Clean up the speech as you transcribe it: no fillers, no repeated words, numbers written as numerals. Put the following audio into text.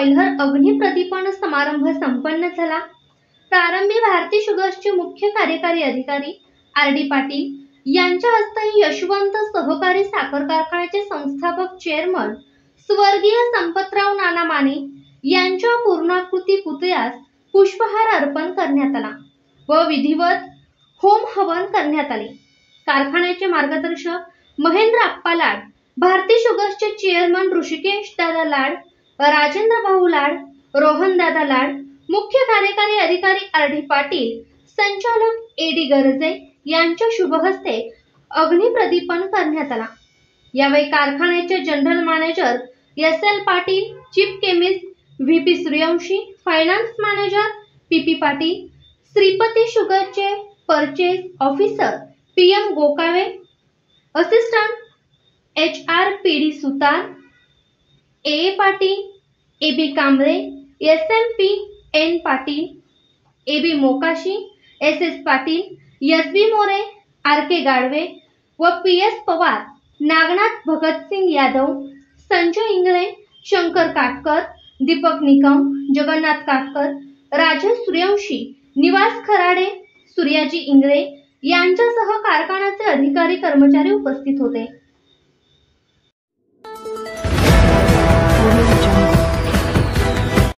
Boiler अग्निप्रदीपन समारंभ संपन्न झाला। प्रारंभी भारती शुगर्सचे मुख्य कार्यकारी अधिकारी आर.डी. पाटील यांच्या हस्ते यशवंत सहकारी साखर कारखान्याचे संस्थापक चेअरमन स्वर्गीय संपतराव नाना माने यांच्या पूर्णाकृती पुतळ्यास पुष्पहार अर्पण करण्यात आला व विधिवत होम हवन करण्यात आले। कारखान्याचे मार्गदर्शक महेंद्र अप्पा लाड, भारती शुगर्सचे चेअरमन ऋषिकेश दादा लाड, राजेंद्र भाऊ लाड, रोहन दादा लाड, मुख्य कार्यकारी अधिकारी आर.डी. पाटील, संचालक ए.डी. गरजे यांच्या शुभ हस्ते अग्निप्रदीपन करण्यात आला। यावेळी कारखान्याचे general manager S L. Patil, chief chemist V P. Suryavanshi, finance manager P P. Patil, Shripati शुगरचे purchase officer P M. Gokave, assistant H R. P D. Sutar, A. Patil, A B. Kamble, S M P. N. Patil, A B. Mokashi, S S. Patil, S B. More, R K. Gadve व पी.एस. पवार, नागनाथ भगतसिंग यादव, संजय इंगळे, शंकर काटकर, दीपक निकम, जगन्नाथ काटकर, राजेश सूर्यवंशी, निवास खराडे, सूर्याजी इंगळे यांच्यासह कारखान्याचे अधिकारी कर्मचारी उपस्थित होते।